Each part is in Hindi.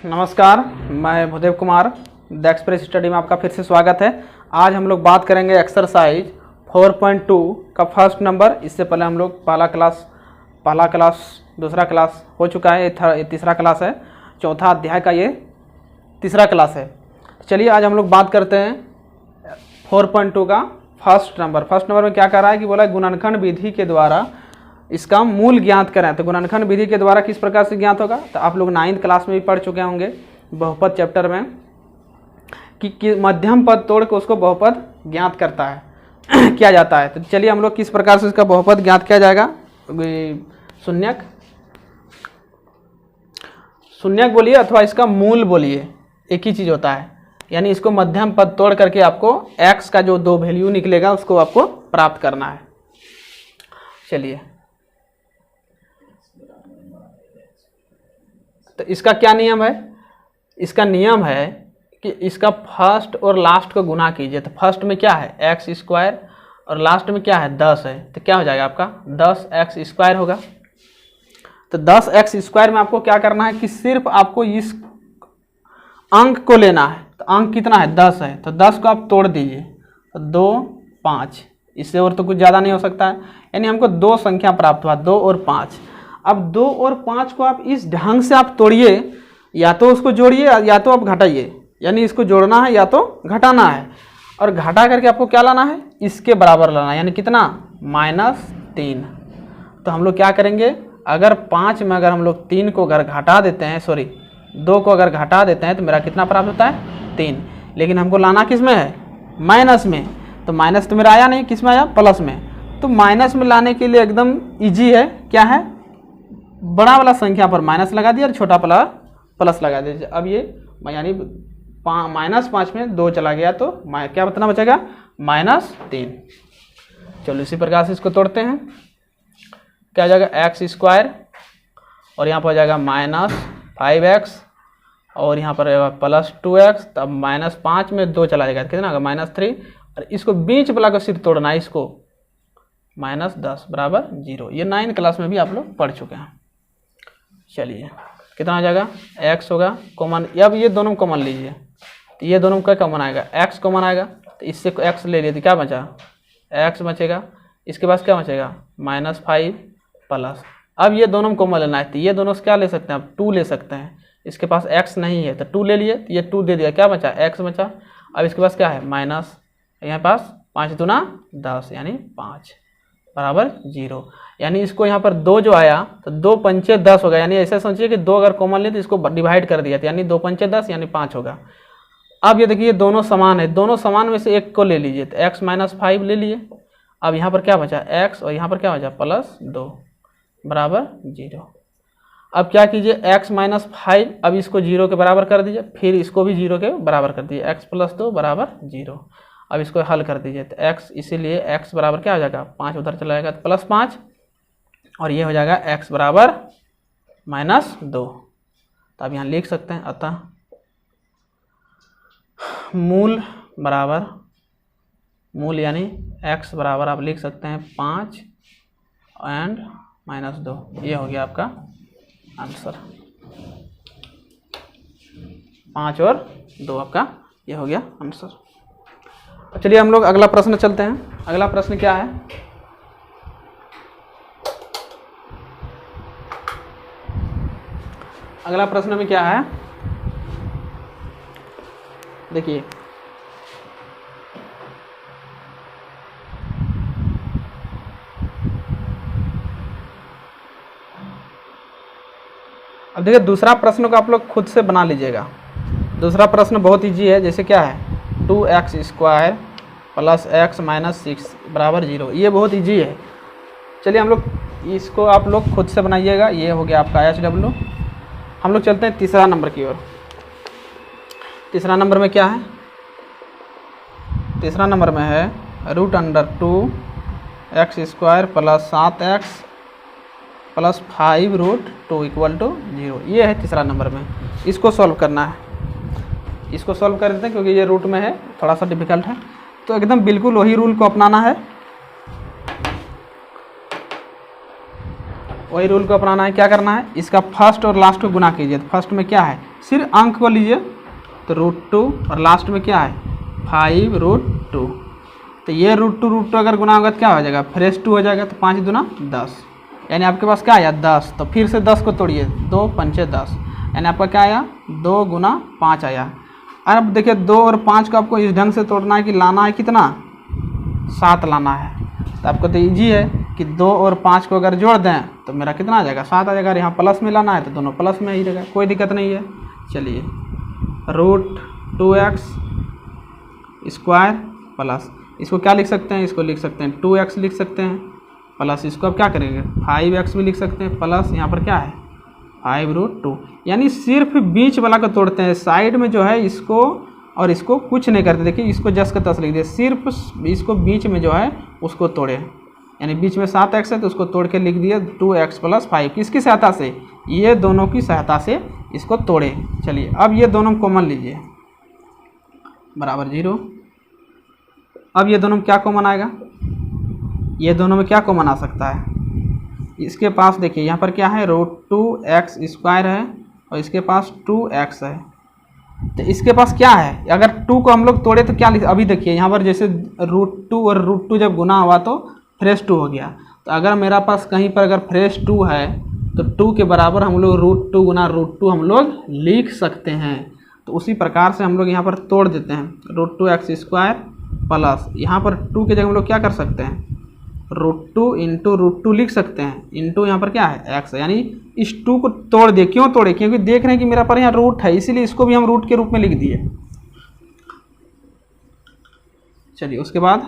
नमस्कार, मैं Bhudev Kumar the express study में आपका फिर से स्वागत है। आज हम लोग बात करेंगे एक्सरसाइज 4.2 का फर्स्ट नंबर। इससे पहले हम लोग पहला क्लास दूसरा क्लास हो चुका है, ये तीसरा क्लास है। चौथा अध्याय का ये तीसरा क्लास है। चलिए आज हम लोग बात करते हैं 4.2 का फर्स्ट नंबर। फर्स्ट नंबर में क्या कर रहा है कि बोला गुणनखंड विधि के द्वारा इसका मूल ज्ञात करें। तो गुणनखंड विधि के द्वारा किस प्रकार से ज्ञात होगा, तो आप लोग 9th क्लास में भी पढ़ चुके होंगे बहुपद चैप्टर में कि मध्यम पद तोड़ के उसको बहुपद ज्ञात करता है किया जाता है। तो चलिए हम लोग किस प्रकार से इसका बहुपद ज्ञात किया जाएगा। शून्यक बोलिए अथवा इसका मूल बोलिए, एक ही चीज़ होता है। यानी इसको मध्यम पद तोड़ करके आपको x का जो दो वैल्यू निकलेगा उसको आपको प्राप्त करना है। चलिए तो इसका क्या नियम है, इसका नियम है कि इसका फर्स्ट और लास्ट को गुना कीजिए। तो फर्स्ट में क्या है एक्स स्क्वायर और लास्ट में क्या है 10 है, तो क्या हो जाएगा आपका 10x स्क्वायर होगा। तो 10x स्क्वायर में आपको क्या करना है कि सिर्फ आपको इस अंक को लेना है। तो अंक कितना है 10 है, तो 10 को आप तोड़ दीजिए तो 2 5, इससे और तो कुछ ज़्यादा नहीं हो सकता है। यानी हमको दो संख्या प्राप्त हुआ 2 और 5। अब 2 और 5 को आप इस ढंग से आप तोड़िए, या तो उसको जोड़िए या तो आप घटाइए। यानी इसको जोड़ना है या तो घटाना है, और घटा करके आपको क्या लाना है इसके बराबर लाना है। यानी कितना -3। तो हम लोग क्या करेंगे, अगर 5 में अगर हम लोग 3 को अगर घटा देते हैं, 2 को अगर घटा देते हैं तो मेरा कितना प्राप्त होता है 3। लेकिन हमको लाना किस में है माइनस में। तो माइनस तो मेरा आया नहीं, किस में आया प्लस में। तो माइनस में लाने के लिए एकदम इजी है, क्या है बड़ा वाला संख्या पर माइनस लगा दिया और छोटा वाला प्लस लगा दीजिए। अब ये यानी -5 में 2 चला गया तो क्या कितना बचेगा -3। चलो इसी प्रकार से इसको तोड़ते हैं। क्या हो जाएगा x स्क्वायर और यहाँ पर हो जाएगा -5x और यहाँ पर +2x। तब -5 में 2 चला जाएगा कितना होगा -3। और इसको बीच वाला को सिर्फ तोड़ना है, इसको -10 बराबर 0। ये 9th क्लास में भी आप लोग पढ़ चुके हैं। चलिए कितना हो जाएगा x होगा कॉमन। अब ये दोनों कॉमन लीजिए, तो ये दोनों का कॉमन आएगा x कॉमन आएगा। तो इससे x ले लिए तो क्या बचा x बचेगा। इसके पास क्या बचेगा -5 प्लस। अब ये दोनों कॉमन लेना है, तो ये दोनों से क्या ले सकते हैं आप 2 ले सकते हैं। इसके पास x नहीं है तो 2 ले लिए, तो ये 2 दे दिया, क्या बचा x बचा। अब इसके पास क्या है माइनस, यहाँ पास 5 दूना 10 यानी 5 बराबर 0। यानी इसको यहाँ पर 2 जो आया तो 2 पंचे 10 होगा। यानी ऐसा सोचिए कि 2 अगर कॉमन ले तो इसको डिवाइड कर दिया, यानी 2 पंचे 10 यानी 5 होगा। अब ये देखिए दोनों समान है, दोनों समान में से एक को ले लीजिए, तो x -5 ले लिए। अब यहाँ पर क्या बचा x और यहाँ पर क्या बचा +2 बराबर 0। अब क्या कीजिए x -5, अब इसको 0 के बराबर कर दीजिए, फिर इसको भी 0 के बराबर कर दीजिए, x +2 बराबर 0। अब इसको हल कर दीजिए तो x, इसीलिए x बराबर क्या हो जाएगा 5 उधर चला जाएगा तो +5, और ये हो जाएगा x बराबर -2। तो अब यहाँ लिख सकते हैं अतः मूल यानी x बराबर आप लिख सकते हैं 5 एंड -2। ये हो गया आपका आंसर, 5 और 2 आपका ये हो गया आंसर। चलिए हम लोग अगला प्रश्न चलते हैं। अगला प्रश्न क्या है, अगला प्रश्न में क्या है देखिए, अब देखिए दूसरा प्रश्न को आप लोग खुद से बना लीजिएगा। दूसरा प्रश्न बहुत इजी है, जैसे क्या है 2x स्क्वायर प्लस x -6 बराबर 0। ये बहुत इजी है। चलिए हम लोग इसको आप लोग खुद से बनाइएगा। ये हो गया आपका HW। हम लोग चलते हैं तीसरा नंबर की ओर। तीसरा नंबर में क्या है, तीसरा नंबर में है √2x square plus 7x plus 5 √2 = 0। ये है तीसरा नंबर में। इसको सॉल्व करना है, इसको सॉल्व कर देते हैं क्योंकि ये रूट में है, थोड़ा सा डिफिकल्ट है। तो एकदम बिल्कुल वही रूल को अपनाना है, वही रूल को अपनाना है। क्या करना है, इसका फर्स्ट और लास्ट को गुना कीजिए। तो फर्स्ट में क्या है सिर्फ अंक को लीजिए तो √2 और लास्ट में क्या है 5√2। तो ये √2 अगर गुना होगा तो क्या हो जाएगा फ्रेश 2 हो जाएगा, तो 5 दूना 10, यानी आपके पास क्या आया 10। तो फिर से 10 को तोड़िए, 2 पंचे 10, यानी आपका क्या आया 2 गुना 5 आया। अब देखिए 2 और 5 को आपको इस ढंग से तोड़ना है कि लाना है कितना 7 लाना है। तो आपको तो ईजी है कि 2 और 5 को अगर जोड़ दें तो मेरा कितना आ जाएगा 7 आ जाएगा। यहाँ प्लस में लाना है तो दोनों प्लस में ही रहेगा, कोई दिक्कत नहीं है। चलिए √2x स्क्वायर प्लस इसको क्या लिख सकते हैं, इसको लिख सकते हैं 2x लिख सकते हैं, प्लस इसको अब क्या करेंगे 5x भी लिख सकते हैं, प्लस यहाँ पर क्या है 5√2। यानी सिर्फ बीच वाला को तोड़ते हैं, साइड में जो है इसको और इसको कुछ नहीं करते। देखिए इसको जस का तस लिख दिए, सिर्फ इसको बीच में जो है उसको तोड़े, यानी बीच में 7x है तो उसको तोड़ के लिख दिए 2x + 5। किसकी सहायता से, ये दोनों की सहायता से इसको तोड़े। चलिए अब ये दोनों कॉमन लीजिए बराबर 0। अब ये दोनों में क्या कॉमन आएगा, ये दोनों में क्या कॉमन आ सकता है, इसके पास देखिए यहाँ पर क्या है √2x स्क्वायर है और इसके पास 2x है। तो इसके पास क्या है, अगर 2 को हम लोग तोड़े तो क्या लिख, अभी देखिए यहाँ पर जैसे √2 और √2 जब गुना हुआ तो फ्रेश 2 हो गया। तो अगर मेरा पास कहीं पर अगर फ्रेश 2 है तो 2 के बराबर हम लोग √2 गुना √2 हम लोग लिख सकते हैं। तो उसी प्रकार से हम लोग यहाँ पर तोड़ देते हैं √2x स्क्वायर प्लस यहाँ पर 2 के जगह हम लोग क्या कर सकते हैं √2 × √2 लिख सकते हैं, इंटू यहाँ पर क्या है x है, यानी इस 2 को तोड़ दिए। क्यों तोड़े, क्योंकि देख रहे हैं कि मेरा पर यहाँ रूट है, इसीलिए इसको भी हम रूट के रूप में लिख दिए। चलिए उसके बाद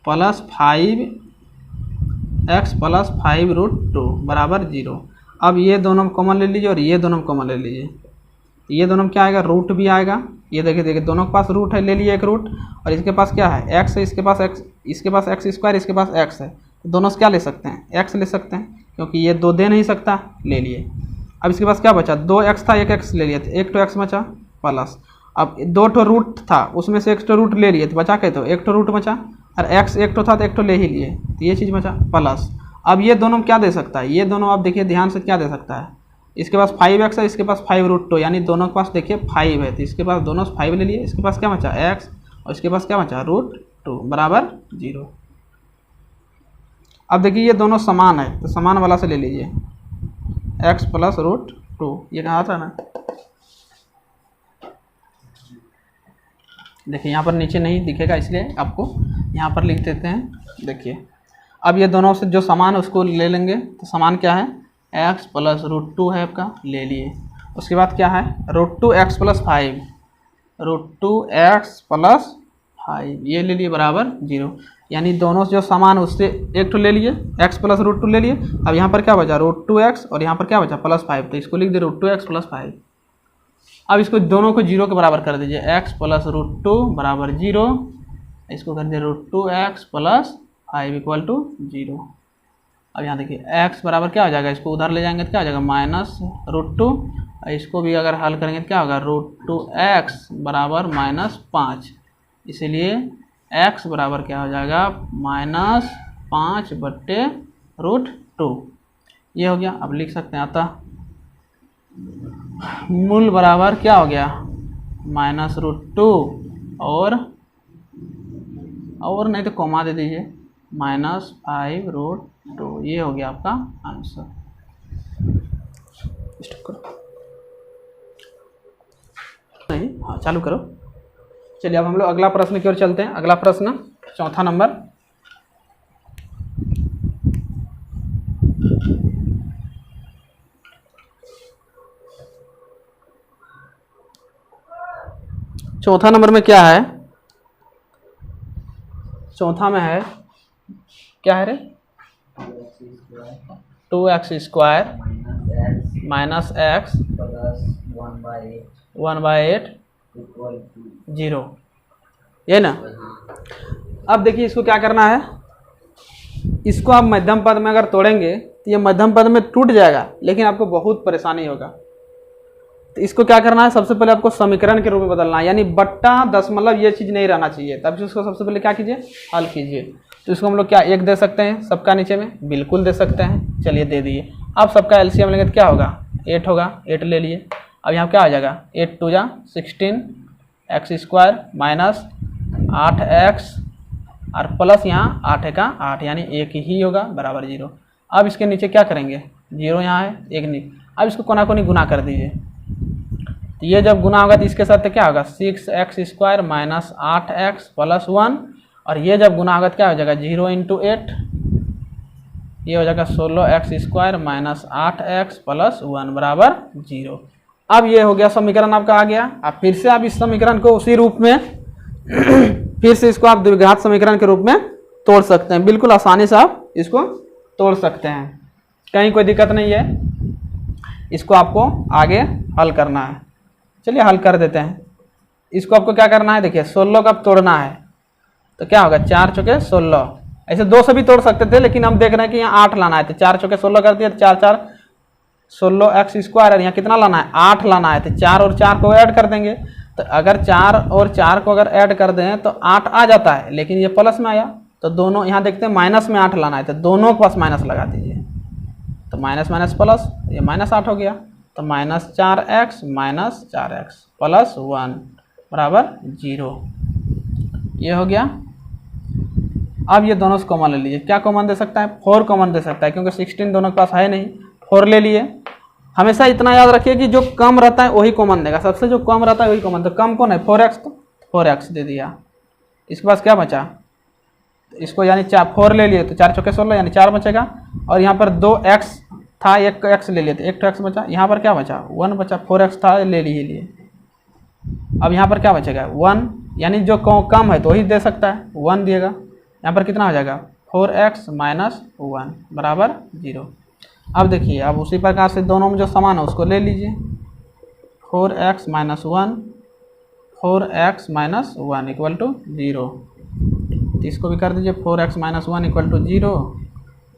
+5x + 5√2 बराबर 0। अब ये दोनों कॉमन ले लीजिए और ये दोनों कॉमन ले लीजिए, ये दोनों में क्या आएगा रूट भी आएगा। ये देखिए दोनों के पास रूट है, ले लिए एक रूट, और इसके पास क्या है x है, इसके पास x, इसके पास x स्क्वायर, इसके पास x है, तो दोनों से क्या ले सकते हैं x ले सकते हैं, क्योंकि ये 2 दे नहीं सकता, ले लिए। अब इसके पास क्या बचा 2x था, 1x ले लिए, तो 1 तो x बचा प्लस, अब 2 ठो रूट था उसमें से 1 ठो रूट ले लिए तो बचा के, तो 1 ठो रूट बचा, और x 1 ठो था तो 1 ठो ले ही लिए, तो ये चीज़ बचा प्लस। अब ये दोनों क्या दे सकता है, ये दोनों आप देखिए ध्यान से क्या दे सकता है, इसके पास 5x है, इसके पास 5√2, यानी दोनों के पास देखिए 5 है, तो इसके पास दोनों से 5 ले लिए, इसके पास क्या बचा x और इसके पास क्या बचा √2 बराबर 0। अब देखिए ये दोनों समान है तो समान वाला से ले लीजिए x + √2, ये कहा था ना, देखिए यहाँ पर नीचे नहीं दिखेगा इसलिए आपको यहाँ पर लिख देते हैं। देखिए अब ये दोनों से जो समान है उसको ले लेंगे, तो समान क्या है x + √2 है आपका, ले लिए। उसके बाद क्या है √2x + 5, √2x + 5 ये ले लिए बराबर 0, यानी दोनों जो समान उससे एक तो ले लिए x + √2 ले लिए। अब यहाँ पर क्या बचा √2x और यहाँ पर क्या बचा +5, तो इसको लिख दिए √2x + 5। अब इसको दोनों को 0 के बराबर कर दीजिए, x + √2 बराबर 0, इसको कर दिए √2x + 5 = 0। अब यहाँ देखिए x बराबर क्या हो जाएगा, इसको उधर ले जाएंगे तो क्या हो जाएगा -√2, इसको भी अगर हल करेंगे तो क्या होगा √2x बराबर -5, इसीलिए x बराबर क्या हो जाएगा -5/√2। ये हो गया। अब लिख सकते हैं अतः मूल बराबर क्या हो गया -√2 और नहीं तो कॉमा दे दीजिए -5√2, ये हो गया आपका आंसर। नहीं, हाँ चालू करो। चलिए अब हम लोग अगला प्रश्न की ओर चलते हैं। अगला प्रश्न चौथा नंबर, चौथा नंबर में क्या है, चौथा में है क्या है रे 2x स्क्वायर -x + 1/8 0, ये ना। अब देखिए इसको क्या करना है, इसको आप मध्यम पद में अगर तोड़ेंगे तो ये मध्यम पद में टूट जाएगा, लेकिन आपको बहुत परेशानी होगा। तो इसको क्या करना है, सबसे पहले आपको समीकरण के रूप में बदलना है, यानी बट्टा दशमलव ये चीज़ नहीं रहना चाहिए। तब इसको सबसे पहले क्या कीजिए हल कीजिए। तो इसको हम लोग क्या 1 दे सकते हैं सबका नीचे में, बिल्कुल दे सकते हैं, चलिए दे दिए। अब सबका एलसीएम लेंगे तो क्या होगा 8 होगा, 8 ले लिए। अब यहाँ क्या आ जाएगा 8 2 जा 16 एक्स स्क्वायर माइनस 8x और प्लस यहाँ 8 का 8 यानी 1 ही होगा बराबर 0। अब इसके नीचे क्या करेंगे 0 यहाँ है 1 नहीं, अब इसको कोना कोनी गुना कर दीजिए। तो ये जब गुना होगा तो इसके साथ क्या होगा 6x square minus 8x plus 1, और ये जब गुना होगा तो क्या हो जाएगा 0 इंटू 8, ये हो जाएगा 16x square minus 8x plus 1 बराबर 0। अब ये हो गया समीकरण आपका आ गया। अब फिर से आप इस समीकरण को उसी रूप में फिर से इसको आप द्विघात समीकरण के रूप में तोड़ सकते हैं, बिल्कुल आसानी से आप इसको तोड़ सकते हैं, कहीं कोई दिक्कत नहीं है। इसको आपको आगे हल करना है, चलिए हल कर देते हैं। इसको आपको क्या करना है, देखिए 16 का तोड़ना है तो क्या होगा 4 चौके 16, ऐसे 2 से भी तोड़ सकते थे लेकिन हम देख रहे हैं कि यहाँ 8 लाना है तो 4 चौके 16 कर दिया, 4 4 16x स्क्वायर, और यहाँ कितना लाना है 8 लाना है तो 4 और 4 को ऐड कर देंगे। तो अगर 4 और 4 को अगर ऐड कर दें तो 8 आ जाता है, लेकिन ये प्लस में आया तो दोनों यहाँ देखते हैं माइनस में 8 लाना है तो दोनों के पास माइनस लगा दीजिए, तो माइनस माइनस प्लस, ये माइनस 8 हो गया तो माइनस 4x प्लस 1 बराबर 0, ये हो गया। अब ये दोनों से कॉमन ले लीजिए, क्या कॉमन दे सकता है 4 कॉमन दे सकता है, क्योंकि 16 दोनों के पास है नहीं, 4 ले लिए। हमेशा इतना याद रखिए कि जो कम रहता है वही कॉमन देगा, सबसे जो कम रहता है वही कॉमन, तो कम कौन है 4x, तो 4x दे दिया। इसके पास क्या बचा, इसको यानी 4 ले लिए तो 4 चौके 16 यानी 4 बचेगा, और यहाँ पर 2x था 1x ले लिए तो 1 x बचा, यहाँ पर क्या बचा 1 बचा, 4x था ले लिए। अब यहाँ पर क्या बचेगा 1, यानी जो कम है तो वही दे सकता है 1 दिएगा। यहाँ पर कितना हो जाएगा 4x माइनस 1 बराबर 0। अब देखिए अब उसी प्रकार से दोनों में जो समान है उसको ले लीजिए, 4x माइनस 1 इक्वल टू 0, तो इसको भी कर दीजिए 4x माइनस 1 इक्वल टू 0,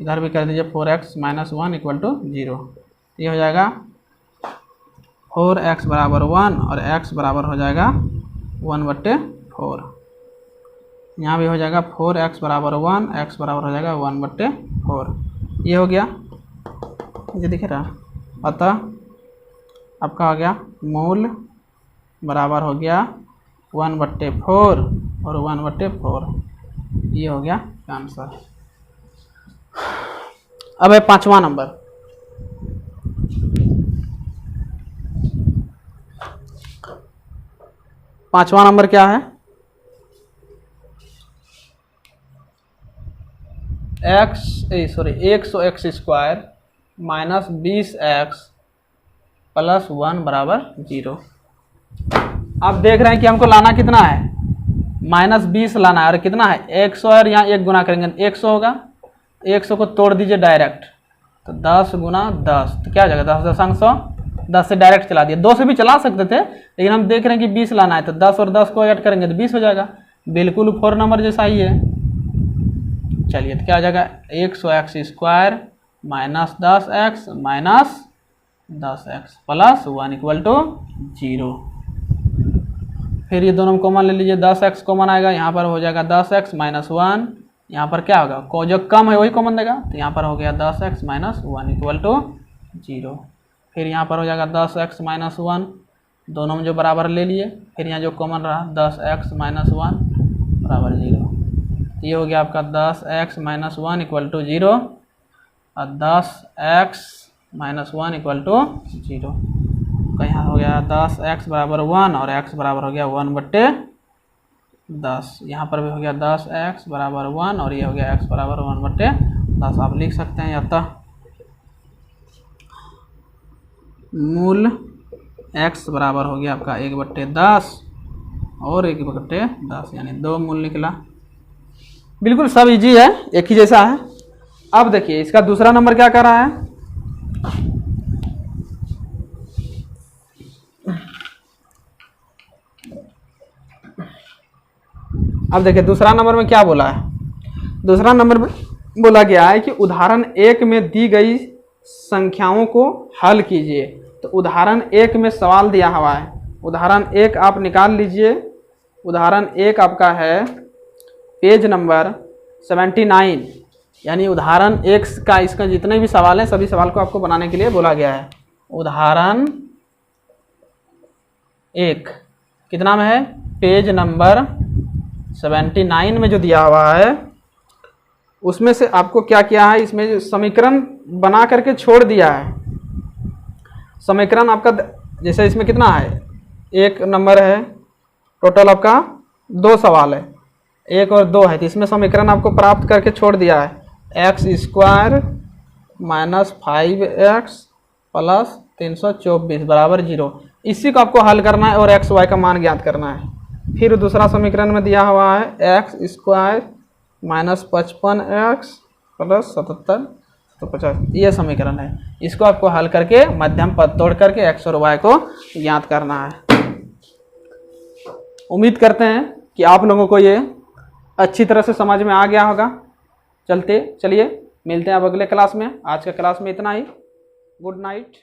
इधर भी कर दीजिए 4x माइनस 1 इक्वल टू 0। ये हो जाएगा 4x बराबर 1 और x बराबर हो जाएगा 1/4, यहाँ भी हो जाएगा 4x बराबर 1, x बराबर हो जाएगा 1/4, ये हो गया, ये दिख रहा। अतः आपका हो गया मूल बराबर हो गया 1/4 और 1/4, ये हो गया आंसर। अब है 5वां नंबर। पांचवा नंबर क्या है, x square minus 20x plus 1 बराबर 0। आप देख रहे हैं कि हमको लाना कितना है -20 लाना है, और कितना है 100 है, यहाँ 1 गुना करेंगे 100 होगा, 100 को तोड़ दीजिए डायरेक्ट, तो 10 गुना 10 तो क्या हो जाएगा 10 दशांश 100, 10 से डायरेक्ट चला दिया, 2 से भी चला सकते थे लेकिन हम देख रहे हैं कि 20 लाना है तो 10 और 10 को ऐड करेंगे तो 20 हो जाएगा, बिल्कुल 4 नंबर जैसा ही है। चलिए तो क्या हो जाएगा 100x square minus 10x minus 10x plus 1 equal to 0। फिर ये दोनों कॉमन ले लीजिए, 10x कॉमन आएगा, यहाँ पर हो जाएगा 10x माइनस 1, यहाँ पर क्या होगा को जो कम है वही कॉमन देगा, तो यहाँ पर हो गया 10x माइनस 1 इक्वल टू 0। फिर यहाँ पर हो जाएगा 10x माइनस 1, दोनों में जो बराबर ले लिए, फिर यहाँ जो कॉमन रहा 10x माइनस 1 बराबर 0। ये हो गया आपका 10x माइनस 1 इक्वल टू 0 और 10x माइनस 1 इक्वल टू 0। तो यहाँ हो गया 10x बराबर 1 और x बराबर हो गया 1/10। यहाँ पर भी हो गया 10x बराबर 1 और ये हो गया x बराबर 1/10। आप लिख सकते हैं अतः मूल x बराबर हो गया आपका 1/10 और 1/10 यानी 2 मूल निकला। बिल्कुल सब इजी है, एक ही जैसा है। अब देखिए इसका दूसरा नंबर क्या कर रहा है, अब देखिए दूसरा नंबर में क्या बोला है, दूसरा नंबर में बोला गया है कि उदाहरण 1 में दी गई संख्याओं को हल कीजिए। तो उदाहरण 1 में सवाल दिया हुआ है, उदाहरण 1 आप निकाल लीजिए। उदाहरण 1 आपका है पेज नंबर 79, यानी उदाहरण 1 का इसका जितने भी सवाल हैं सभी सवाल को आपको बनाने के लिए बोला गया है। उदाहरण 1 कितना में है, पेज नंबर 79 में जो दिया हुआ है उसमें से आपको क्या किया है, इसमें जो समीकरण बना करके छोड़ दिया है। समीकरण आपका जैसे इसमें कितना है, 1 नंबर है, टोटल आपका 2 सवाल है, 1 और 2 है, तो इसमें समीकरण आपको प्राप्त करके छोड़ दिया है, x² - 5x + 324 बराबर 0। इसी को आपको हल करना है और x y का मान ज्ञात करना है। फिर दूसरा समीकरण में दिया हुआ है x² - 55x + 77 तो 50, ये समीकरण है। इसको आपको हल करके मध्यम पद तोड़ करके x और y को ज्ञात करना है। उम्मीद करते हैं कि आप लोगों को ये अच्छी तरह से समझ में आ गया होगा। चलिए मिलते हैं अब अगले क्लास में। आज के क्लास में इतना ही। Good night.